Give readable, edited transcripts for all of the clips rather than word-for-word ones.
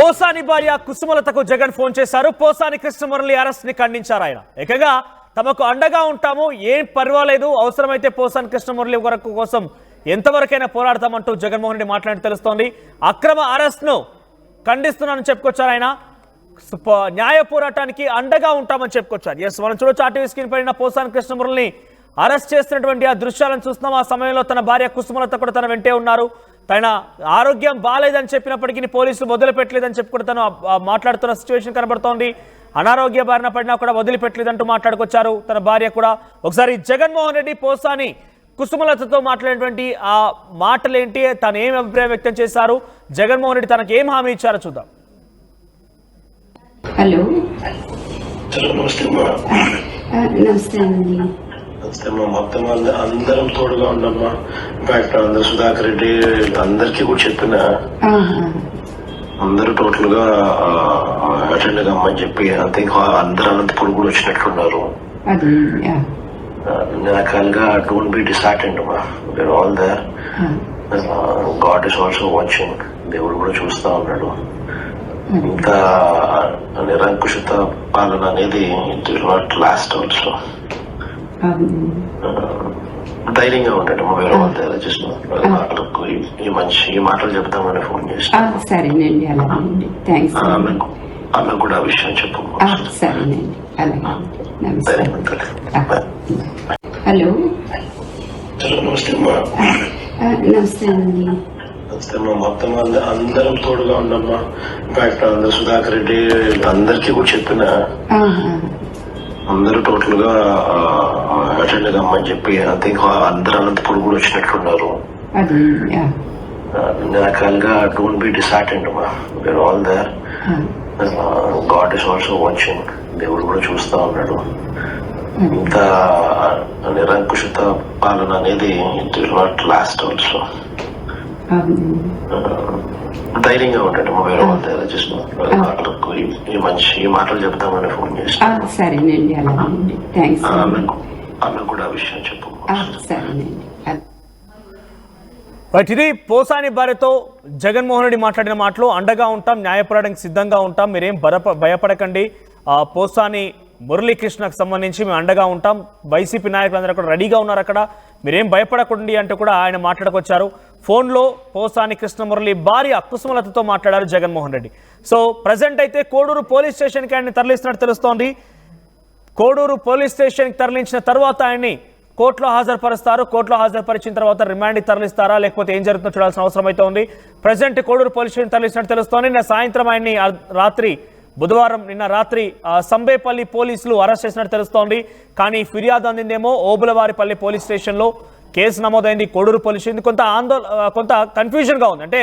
పోసాని భార్య కుసుమలతకు జగన్ ఫోన్ చేశారు. పోసాని కృష్ణమురళి అరెస్ట్ ని ఖండించారు. ఆయన ఏకంగా తమకు అండగా ఉంటాము, ఏం పర్వాలేదు, అవసరమైతే పోసాని కృష్ణమురళి వరకు కోసం ఎంతవరకైనా పోరాడతామంటూ జగన్మోహన్ రెడ్డి మాట్లాడి తెలుస్తోంది. అక్రమ అరెస్ట్ ను ఖండిస్తున్నానని చెప్పుకొచ్చారు. ఆయన న్యాయ పోరాటానికి అండగా ఉంటామని చెప్పుకొచ్చారు. ఎస్, మనం చూడొచ్చు ఆర్టీవీ స్క్రీన్ పైన పోసాని కృష్ణమురళిని అరెస్ట్ చేస్తున్నటువంటి ఆ దృశ్యాలను చూస్తున్నాం. ఆ సమయంలో తన భార్య కుసుమలత కూడా తన వెంటే ఉన్నారు. తన ఆరోగ్యం బాగాలేదని చెప్పినప్పటికీ పోలీసులు వదిలిపెట్టలేదని చెప్పి కూడా తను మాట్లాడుతున్న సిచ్యువేషన్ కనబడుతోంది. అనారోగ్య బారిన పడినా కూడా వదిలిపెట్టలేదంటూ మాట్లాడుకొచ్చారు తన భార్య కూడా. ఒకసారి జగన్మోహన్ రెడ్డి పోసాని కుసుమలతతో మాట్లాడినటువంటి ఆ మాటలేంటి, తను ఏం అభిప్రాయం వ్యక్తం చేశారు, జగన్మోహన్ రెడ్డి తనకు ఏం హామీ ఇచ్చారో చూద్దాం. హలో, నమస్తే అండి. మొత్తం అందరం తోడుగా ఉండమ్మా. ఇన్ఫాక్ట్ అందరు సుధాకర్ రెడ్డి అందరికి కూడా చెప్పిన అందరూ టోటల్ గా అటెండ్ కమ్మని చెప్పి అంతే. అందరూ అనంతపురం కూడా వచ్చినట్లున్నారు. రకాలుగా డోంట్ బి డిసార్టెండ్ అమ్మా, we are all there. God is also watching. దేవుడు కూడా చూస్తా ఉన్నాడు. ఇంత నిరంకుశత పాలన అనేది it will not last also. ధైర్యంగా ఉంటాడు. ఈ మాటలు చెప్తామని ఫోన్ చేసి సరేనండి, అలాగేనండి. థ్యాంక్స్. ఆమె కూడా ఆ విషయం చెప్పు. సరేనండి, అలాగేనండి. నమస్తే. హలో, నమస్తే అమ్మా. నమస్తే అండి. మొత్తం అందరం తోడుగా ఉండమ్మా. ఇన్ఫాక్ట్ అందరు సుధాకర్ రెడ్డి అందరికి కూడా చెప్పిన అందరూ టోటల్ గా అటెండ్ కమ్మని చెప్పి అంతే. అందరూ అనంతపురం కూడా వచ్చినట్లున్నారు. రకాలుగా డోంట్ బి డిసార్టెండ్ అమ్మా, we are all there. God is also watching. దేవుడు కూడా చూస్తా ఉన్నాడు. ఇంత నిరంకుశత పాలన అనేది it will not last also. ధైర్యంగా ఉంటాడు. ఈ మాటలు చెప్తామని ఫోన్ చేసి సరేనండి, అలాగేనండి. థ్యాంక్స్. ఆమె కూడా ఆ విషయం చెప్పు. సరేనండి. ఇది పోసాని భార్యతో జగన్మోహన్ రెడ్డి మాట్లాడిన మాటలు. అండగా ఉంటాం, న్యాయ పోరాటానికి సిద్ధంగా ఉంటాం, మీరేం భయపడకండి. పోసాని మురళీకృష్ణకు సంబంధించి మేము అండగా ఉంటాం, వైసీపీ నాయకులందరూ కూడా రెడీగా ఉన్నారు అక్కడ, మీరేం భయపడకండి అంటూ కూడా ఆయన మాట్లాడుకొచ్చారు. ఫోన్లో పోసాని కృష్ణమురళి భార్య కుసుమలతతో మాట్లాడారు జగన్మోహన్ రెడ్డి. సో ప్రజెంట్ అయితే కోడూరు పోలీస్ స్టేషన్కి ఆయన్ని తరలిస్తున్నట్టు తెలుస్తోంది. కోడూరు పోలీస్ స్టేషన్కి తరలించిన తర్వాత ఆయన్ని కోర్టులో హాజరుపరుస్తారు. కోర్టులో హాజరుపరిచిన తర్వాత రిమాండ్కి తరలిస్తారా లేకపోతే ఏం జరుగుతుందో చూడాల్సిన అవసరం అయితే ఉంది. ప్రజెంట్ కోడూరు పోలీస్ స్టేషన్ తరలిస్తున్నట్టు తెలుస్తోంది. నిన్న సాయంత్రం ఆయన్ని నిన్న రాత్రి సంబేపల్లి పోలీసులు అరెస్ట్ చేసినట్టు తెలుస్తోంది. కానీ ఫిర్యాదు అందిందేమో ఓబులవారిపల్లి పోలీస్ స్టేషన్లో. కేసు నమోదైంది కోడూరు పోలీస్ స్టేషన్. కొంత కన్ఫ్యూజన్గా ఉంది. అంటే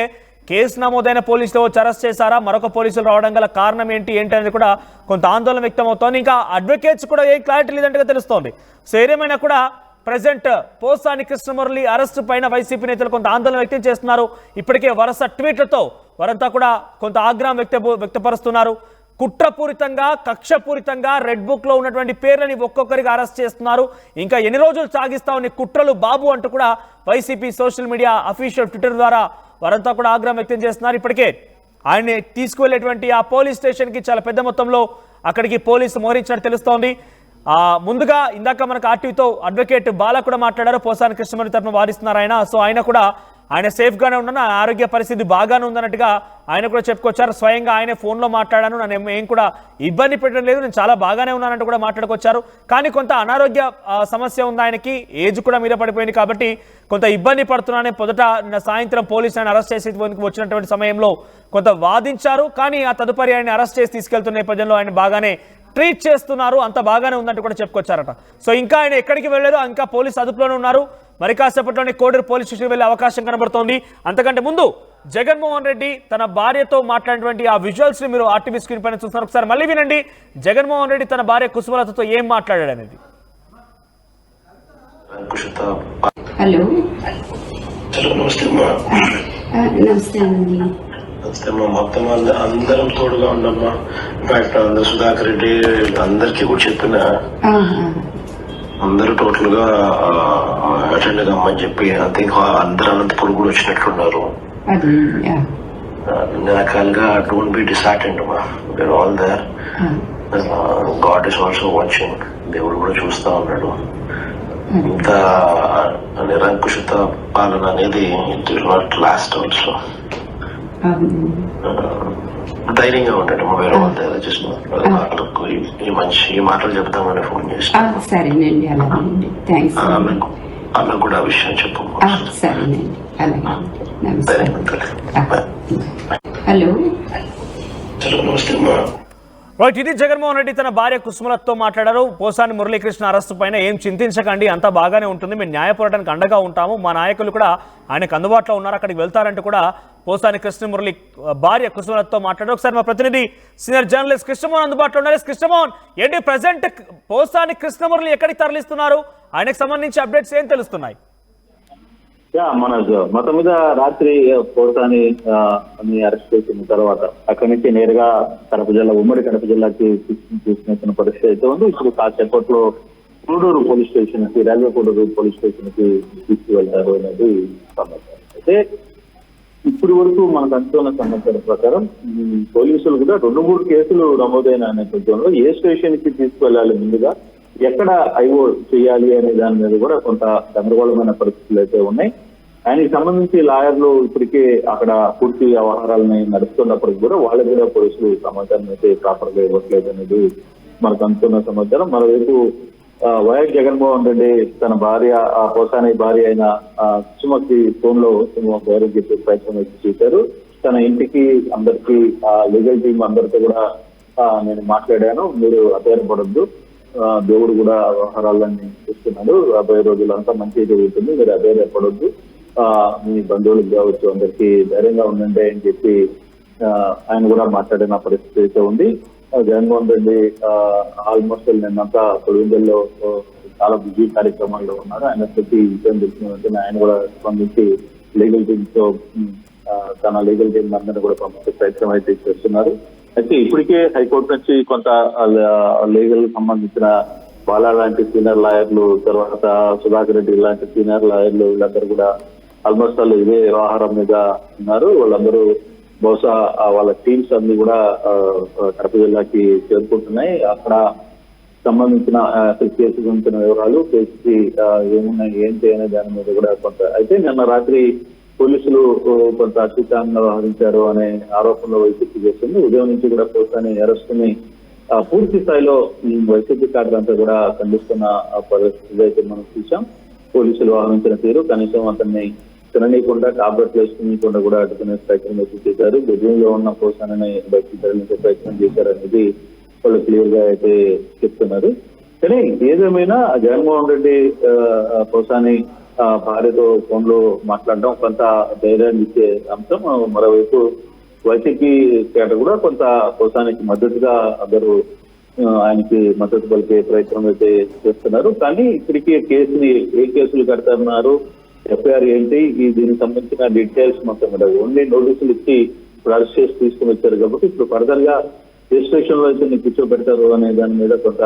కేసు నమోదైన పోలీసులు వచ్చి అరెస్ట్ చేశారా, మరొక పోలీసులు రావడం గల కారణం ఏంటి అనేది కూడా కొంత ఆందోళన వ్యక్తం అవుతోంది. ఇంకా అడ్వకేట్స్ కూడా ఏం క్లారిటీ లేదంటగా తెలుస్తోంది. సో ఏదేమైనా కూడా ప్రజెంట్ పోసాని కృష్ణమురళి అరెస్టు పైన వైసీపీ నేతలు కొంత ఆందోళన వ్యక్తం చేస్తున్నారు. ఇప్పటికే వరుస ట్వీట్లతో వారంతా కూడా కొంత ఆగ్రహం వ్యక్తపరుస్తున్నారు. కుట్రపూరితంగా, కక్షపూరితంగా రెడ్ బుక్ లో ఉన్నటువంటి పేర్లని ఒక్కొక్కరిగా అరెస్ట్ చేస్తున్నారు. ఇంకా ఎన్ని రోజులు సాగిస్తామని కుట్రలు బాబు అంటూ కూడా YCP social media official Twitter ద్వారా వారంతా కూడా ఆగ్రహం వ్యక్తం చేస్తున్నారు. ఇప్పటికే ఆయన్ని తీసుకువెళ్ళేటువంటి ఆ పోలీస్ స్టేషన్కి చాలా పెద్ద మొత్తంలో అక్కడికి పోలీసు మోహరించినట్టు తెలుస్తోంది. ముందుగా ఇందాక మనకు ఆర్టీవీతో అడ్వకేట్ బాలా కూడా మాట్లాడారు. పోసాని కృష్ణమురళి తరఫున వాదిస్తున్నారు ఆయన. సో ఆయన సేఫ్గానే ఉన్నాను, ఆరోగ్య పరిస్థితి బాగానే ఉందన్నట్టుగా ఆయన కూడా చెప్పుకొచ్చారు. స్వయంగా ఆయనే ఫోన్లో మాట్లాడాను, నన్ను ఏం కూడా ఇబ్బంది పెట్టడం లేదు, నేను చాలా బాగానే ఉన్నానంటూ కూడా మాట్లాడుకొచ్చారు. కానీ కొంత అనారోగ్య సమస్య ఉంది ఆయనకి, ఏజ్ కూడా మీద పడిపోయింది కాబట్టి కొంత ఇబ్బంది పడుతున్నానే మొదట నిన్న సాయంత్రం పోలీసు ఆయన అరెస్ట్ చేసి వచ్చినటువంటి సమయంలో కొంత వాదించారు. కానీ ఆ తదుపరి ఆయన అరెస్ట్ చేసి తీసుకెళ్తున్న నేపథ్యంలో ఆయన బాగానే ట్రీట్ చేస్తున్నారు, అంత బాగానే ఉందంటూ కూడా చెప్పుకొచ్చారట. సో ఇంకా ఆయన ఎక్కడికి వెళ్ళలేదు, ఇంకా పోలీసు అదుపులోనే ఉన్నారు. మరి కాసేపట్లోనే కోడూరు పోలీస్ స్టేషన్ వెళ్లే అవకాశం కనబడుతోంది. అంతకంటే ముందు జగన్మోహన్ రెడ్డి తన భార్యతో మాట్లాడినటువంటి ఆ విజువల్స్ ని మీరు ఆర్టీవీ స్క్రీన్ పైన చూస్తున్నారు. ఒకసారి మళ్ళీ వినండి జగన్మోహన్ రెడ్డి తన భార్య కుసుమలతతో ఏం మాట్లాడాడు అనేది. హలో, నమస్తే అండి. మొత్తం అందరం తోడుగా ఉండమ్మా. ఇన్ఫాక్ట్ అందరు సుధాకర్ రెడ్డి అందరికి కూడా చెప్పిన అందరూ టోటల్ గా అటెండ్ కమ్మని చెప్పి అంతే. అందరూ అనంతపురం కూడా వచ్చినట్లున్నారు. అన్ని రకాలుగా డోంట్ బి డిసార్టెండ్ మా, we are all there. God is also watching, దేవుడు కూడా చూస్తా ఉన్నాడు. ఇంత నిరంకుశిత పాలన అనేది it will not last also. ధైర్యంగా ఉంటాడు మా, వేరే వాళ్ళు జస్ట్ ఈ మాటలు చెప్తామని ఫోన్ చేసి. సరేనండి, అలాగేనండి. థ్యాంక్స్. అలా కూడా ఆ విషయం చెప్పు. సరేనండి, అలాగే. నమస్తే. హలో. నమస్తే అమ్మా. రైట్, ఇది జగన్మోహన్ రెడ్డి తన భార్య కుసుమలతో మాట్లాడారు. పోసాని మురళీకృష్ణ అరెస్టు పైన ఏం చింతించకండి, అంతా బాగానే ఉంటుంది, మేము న్యాయ పోరాటానికి అండగా ఉంటాము, మా నాయకులు కూడా ఆయనకు అందుబాటులో ఉన్నారు, అక్కడికి వెళ్తారంటూ కూడా పోసాని కృష్ణమురళి భార్య కుసుమలతో మాట్లాడారు. ఒకసారి మా ప్రతినిధి సీనియర్ జర్నలిస్ట్ కృష్ణమోహన్ అందుబాటులో ఉన్నారు. కృష్ణమోహన్, ఏంటి ప్రజెంట్ పోసాని కృష్ణమురళి ఎక్కడికి తరలిస్తున్నారు, ఆయనకు సంబంధించి అప్డేట్స్ ఏం తెలుస్తున్నాయి? మన మొత్తం మీద రాత్రి పోసాని అరెస్ట్ చేసిన తర్వాత అక్కడి నుంచి నేరుగా కడప జిల్లా, ఉమ్మడి కడప జిల్లాకి తీసుకున్న పరిస్థితి అయితే ఉంది. ఇప్పుడు కాసేపట్లో కోడూరు పోలీస్ స్టేషన్ కి, రైల్వే కోడూరు పోలీస్ స్టేషన్ కి తీసుకువెళ్తారు అనేది సమాచారం. అయితే ఇప్పటి వరకు మనకు అందుతున్న సమాచారం ప్రకారం పోలీసులు కూడా 2-3 కేసులు నమోదైన నేపథ్యంలో ఏ స్టేషన్ కి తీసుకువెళ్ళాలి, ముందుగా ఎక్కడ ఐఓ చేయాలి అనే దాని మీద కూడా కొంత గందరగోళమైన పరిస్థితులు అయితే ఉన్నాయి. ఆయనకి సంబంధించి లాయర్లు ఇప్పటికే అక్కడ పూర్తి వ్యవహారాలని నడుస్తున్నప్పటికీ కూడా వాళ్ళకి కూడా పోలీసులు సమాచారం అయితే ప్రాపర్ గా ఇవ్వట్లేదు అనేది మనకు అందుతున్న సమాచారం. మరోవైపు వైఎస్ జగన్మోహన్ రెడ్డి తన భార్య, పోసాని భార్య అయిన సుమకి ఫోన్ లో ధైర్యం చెప్పే ప్రయత్నం అయితే చేశారు. తన ఇంటికి అందరికీ లీగల్ టీం అందరితో కూడా నేను మాట్లాడాను, మీరు అధైర్యపడద్దు, దేవుడు కూడా వ్యవహారాలన్నీ చూస్తున్నాడు, రాబోయే రోజులంతా మంచి జరుగుతుంది, మీరు అధైర్యపడొద్దు, మీ బంధువులకు కావచ్చు అందరికీ ధైర్యంగా ఉండండి అని చెప్పి ఆయన కూడా మాట్లాడిన పరిస్థితి అయితే ఉంది. జగన్మోహన్ రెడ్డి ఆల్మోస్ట్ నిన్నంతా తొలిందల్లో చాలా బిజీ కార్యక్రమాల్లో ఉన్నారు. ఆయన ప్రతి విషయం తెలిసిన ఆయన కూడా స్పందించి లీగల్ టీమ్ తో తన లీగల్ టీం అందరినీ కూడా పంపించే ప్రయత్నం అయితే చేస్తున్నారు. అయితే ఇప్పటికే హైకోర్టు నుంచి కొంత లీగల్ సంబంధించిన బాలా లాంటి సీనియర్ లాయర్లు, తర్వాత సుధాకర్ రెడ్డి లాంటి సీనియర్ లాయర్లు, వీళ్ళందరూ కూడా ఆల్మోస్ట్ వాళ్ళు ఇదే వ్యవహారం మీద ఉన్నారు. వాళ్ళందరూ బహుశా వాళ్ళ టీమ్స్ అన్ని కూడా కడప జిల్లాకి చేరుకుంటున్నాయి. అక్కడ సంబంధించిన కేసు గురించిన వివరాలు, కేసుకి ఏమున్నాయి ఏంటి అనే దాని మీద కూడా కొంత. అయితే నిన్న రాత్రి పోలీసులు కొంత అత్యుత్సాహంగా వ్యవహరించారు అనే ఆరోపణలు వైసీపీ చేస్తుంది. ఉదయం నుంచి కూడా పోసాని అరెస్ట్ ని పూర్తి స్థాయిలో వైసీపీ కార్యక్రమంతో కూడా ఖండిస్తున్న పరిస్థితి అయితే మనం చూసాం. పోలీసులు వ్యవహరించిన తీరు, కనీసం అతన్ని తిననీయకుండా, టాబ్లెట్లు వేసుకునేకుండా కూడా అడ్డుకునే ప్రయత్నం అయితే చేశారు. బెడ్రూమ్లో ఉన్న పోసాని బయటికి తరలించే ప్రయత్నం చేశారనేది వాళ్ళు క్లియర్ గా అయితే చెప్తున్నారు. కానీ ఏదేమైనా జగన్మోహన్ రెడ్డి పోసాని భార్యతో ఫోన్ లో మాట్లాడడం కొంత ధైర్యాన్ని ఇచ్చే అంశం. మరోవైపు వైసీపీ కేటర్ కూడా కొంత పోసానికి మద్దతుగా అందరూ ఆయనకి మద్దతు పలికే ప్రయత్నం అయితే చేస్తున్నారు. కానీ ఇప్పటికీ కేసుని ఏ కేసులు కడుతున్నారు, ఎఫ్ఐఆర్ ఏంటి, దీనికి సంబంధించిన డీటెయిల్స్ మొత్తం కూడా ఓన్లీ నోటీసులు ఇచ్చి ఇప్పుడు అరెస్ట్ చేసి తీసుకుని వచ్చారు. కాబట్టి ఇప్పుడు ఫర్దర్ గా ఏ స్టేషన్ లో అయితే కూర్చోబెడతారు అనే దాని మీద కొంత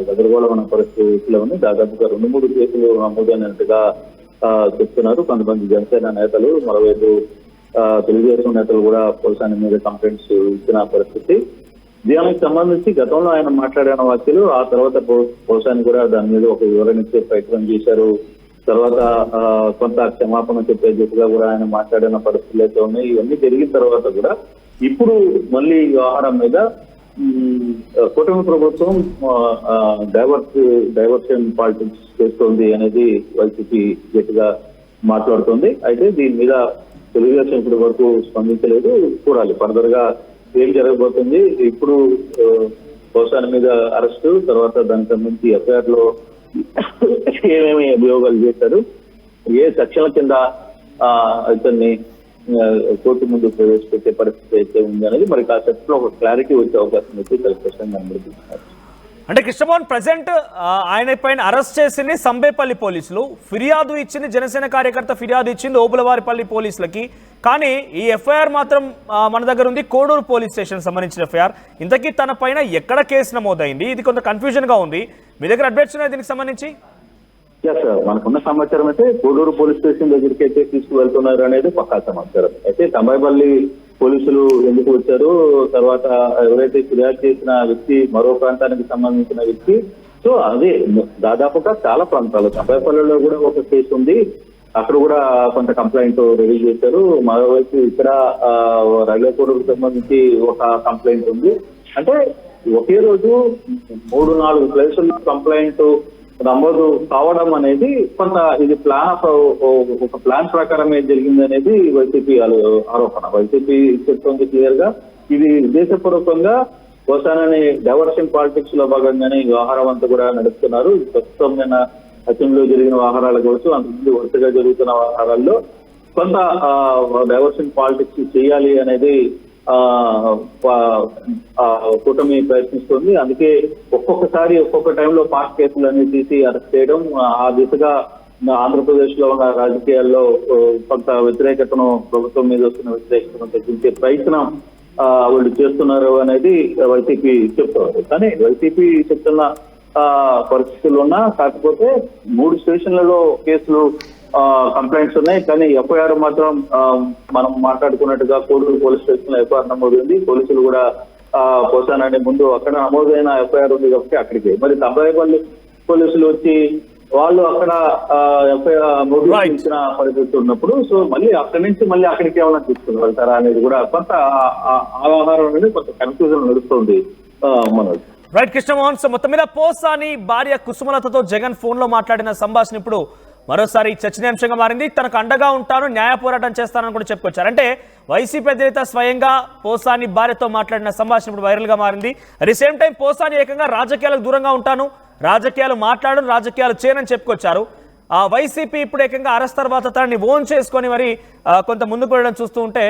గందరగోళమైన పరిస్థితిలో ఉంది. దాదాపుగా 2-3 కేసులు నమోదైనట్టుగా చెప్తున్నారు కొంతమంది జనసేన నేతలు. మరోవైపు తెలుగుదేశం నేతలు కూడా పోసాని మీద కంప్లైంట్స్ ఇచ్చిన పరిస్థితి. దీనికి సంబంధించి గతంలో ఆయన మాట్లాడిన వ్యాఖ్యలు, ఆ తర్వాత పోసాని కూడా దాని మీద ఒక వివరణ ఇచ్చే ప్రయత్నం చేశారు. తర్వాత కొంత క్షమాపణ చెప్పే దిశగా కూడా ఆయన మాట్లాడిన పరిస్థితులు అయితే ఉన్నాయి. ఇవన్నీ జరిగిన తర్వాత కూడా ఇప్పుడు మళ్ళీ వ్యవహారం మీద కూటమి ప్రభుత్వం డైవర్షన్ పాలిటిక్స్ చేస్తోంది అనేది వైసీపీ గట్టిగా మాట్లాడుతుంది. అయితే దీని మీద తెలుగుదేశం ఇప్పటి వరకు స్పందించలేదు. చూడాలి ఫర్దర్ గా ఏం జరగబోతుంది. ఇప్పుడు పోసాని మీద అరెస్టు, తర్వాత దానికి సంబంధించి ఎఫ్ఐఆర్ లో ఏమేమి అభియోగాలు చేశారు, ఏ సెక్షన్ల కింద ఇతన్ని కోర్టు ముందు ప్రవేశపెట్టే పరిస్థితి అయితే ఉంది అనేది మరి కాసేపట్లో ఒక క్లారిటీ వచ్చే అవకాశం అయితే చాలా స్పష్టంగా కనబడుతున్నారు. అంటే కృష్ణమోహన్, ప్రజెంట్ ఆయన పైన అరెస్ట్ చేసింది సంబేపల్లి పోలీసులు, ఫిర్యాదు ఇచ్చింది జనసేన కార్యకర్త ఫిర్యాదు ఇచ్చింది ఓబులవారిపల్లి పోలీసులకి. కానీ ఈ ఎఫ్ఐఆర్ మాత్రం మన దగ్గర ఉంది కోడూరు పోలీస్ స్టేషన్ సంబంధించిన ఎఫ్ఐఆర్. ఇంతకీ తన పైన ఎక్కడ కేసు నమోదైంది, ఇది కొంత కన్ఫ్యూజన్ గా ఉంది. మీ దగ్గర అప్డేట్స్ ఉన్నాయి దీనికి సంబంధించి? మనకున్న సమాచారం అయితే కోడూరు పోలీస్ స్టేషన్ దగ్గరికి అయితే తీసుకువెళ్తున్నారు అనేది పక్కా సమాచారం. అయితే సంబేపల్లి పోలీసులు ఎందుకు వచ్చారు, తర్వాత ఎవరైతే ఫిర్యాదు చేసిన వ్యక్తి మరో ప్రాంతానికి సంబంధించిన వ్యక్తి. సో అదే దాదాపుగా చాలా ప్రాంతాలు, చంపాపల్లిలో కూడా ఒక కేసు ఉంది, అక్కడ కూడా కొంత కంప్లైంట్ రిలీజ్ చేశారు. మరోవైపు ఇక్కడ రైల్వే కోర్టుకు సంబంధించి ఒక కంప్లైంట్ ఉంది. అంటే ఒకే రోజు 3-4 ప్లేసుల్లో కంప్లైంట్ నమోదు కావడం అనేది కొంత ఇది ఒక ప్లాన్ ప్రకారం ఏం జరిగింది అనేది వైసీపీ ఆరోపణ. వైసీపీ చెప్తుంది క్లియర్ గా ఇది ఉద్దేశపూర్వకంగా పోసానని డైవర్షన్ పాలిటిక్స్ లో భాగంగానే ఈ వ్యవహారం అంతా కూడా నడుస్తున్నారు. ప్రస్తుతం నిన్న అసెంబ్లీలో జరిగిన వ్యవహారాలు కావచ్చు, అంతకుముందు వరుసగా జరుగుతున్న వ్యవహారాల్లో కొంత డైవర్షన్ పాలిటిక్స్ చేయాలి అనేది కూటమి ప్రయత్నిస్తుంది. అందుకే ఒక్కొక్కసారి ఒక్కొక్క టైంలో పాక్ కేసులన్నీ తీసి అరెస్ట్ చేయడం, ఆ దిశగా ఆంధ్రప్రదేశ్ లో ఉన్న రాజకీయాల్లో కొంత వ్యతిరేకతను, ప్రభుత్వం మీద వస్తున్న వ్యతిరేకతను తగ్గించే ప్రయత్నం వాళ్ళు చేస్తున్నారు అనేది వైసీపీ చెప్తున్నారు. కానీ వైసీపీ చెప్తున్న పరిస్థితులు ఉన్నా, కాకపోతే 3 స్టేషన్లలో కేసులు కంప్లైంట్స్ ఉన్నాయి. కానీ ఎఫ్ఐఆర్ మాత్రం మనం మాట్లాడుకున్నట్టుగా కోడూరు పోలీస్ స్టేషన్ లో ఎఫ్ఐఆర్ నమోదైంది. పోలీసులు కూడా పోసానని ముందు అక్కడ నమోదైన ఎఫ్ఐఆర్ ఉంది కాబట్టి అక్కడికి, మరి తంబాయిపల్లి పోలీసులు వచ్చి వాళ్ళు అక్కడ ఎఫ్ఐఆర్ నోటీస్ ఇచ్చిన పరిస్థితి ఉన్నప్పుడు, సో మళ్ళీ అక్కడి నుంచి మళ్ళీ అక్కడికి ఏమైనా తీసుకుని వెళ్తారా అనేది కూడా కొంత ఆ వ్యవహారం అనేది కొంత కన్ఫ్యూజన్ నడుస్తుంది మనోజ్. రైట్ కృష్ణమోహన్, సో మొత్తం మీద పోసాని భార్య కుసుమలతతో జగన్ ఫోన్ లో మాట్లాడిన సంభాషణ ఇప్పుడు మరోసారి చర్చనీయాంశంగా మారింది. తనకు అండగా ఉంటాను, న్యాయ పోరాటం చేస్తానని కూడా చెప్పుకొచ్చారు. అంటే వైసీపీ అధినేత స్వయంగా పోసాని భార్యతో మాట్లాడిన సంభాషణ ఇప్పుడు వైరల్ గా మారింది. At the same time Posani ఏకంగా రాజకీయాలకు దూరంగా ఉంటాను, రాజకీయాలు మాట్లాడను, రాజకీయాలు చేయనని చెప్పుకొచ్చారు. వైసీపీ ఇప్పుడు ఏకంగా అరెస్ట్ తర్వాత తనని ఓన్ చేసుకొని మరి కొంత ముందుకు వెళ్ళడం చూస్తూ ఉంటే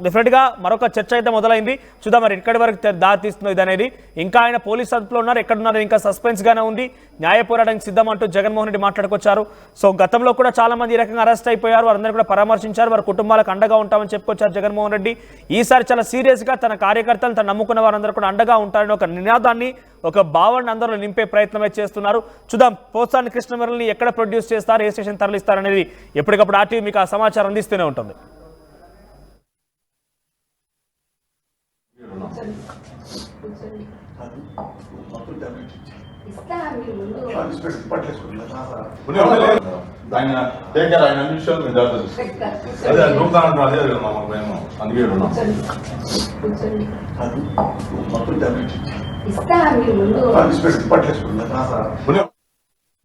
డెఫినెట్ గా మరొక చర్చ అయితే మొదలైంది. చూద్దాం మరి ఎక్కడి వరకు దారి తీస్తుందో ఇది అనేది. ఇంకా ఆయన పోలీస్ అదుపులో ఉన్నారు, ఎక్కడున్నారు ఇంకా సస్పెన్స్ గానే ఉంది. న్యాయ పోరాటానికి సిద్ధం అంటూ జగన్మోహన్ రెడ్డి మాట్లాడుకొచ్చారు. సో గతంలో కూడా చాలా మంది ఈ రకంగా అరెస్ట్ అయిపోయారు, వారందరూ కూడా పరామర్శించారు, వారి కుటుంబాలకు అండగా ఉంటామని చెప్పుకొచ్చారు జగన్మోహన్ రెడ్డి. ఈసారి చాలా సీరియస్ గా తన కార్యకర్తలు, తను నమ్ముకున్న వారందరూ కూడా అండగా ఉంటారని ఒక నినాదాన్ని, ఒక భావాన్ని అందరూ నింపే ప్రయత్నమే చేస్తున్నారు. చూద్దాం పోసాని కృష్ణమురళిని ఎక్కడ ప్రొడ్యూస్ చేస్తారు, ఏ స్టేషన్ తరలిస్తారు అనేది ఎప్పటికప్పుడు ఆర్టీవీ మీకు ఆ సమాచారం అందిస్తూనే ఉంటుంది. ఇస్తా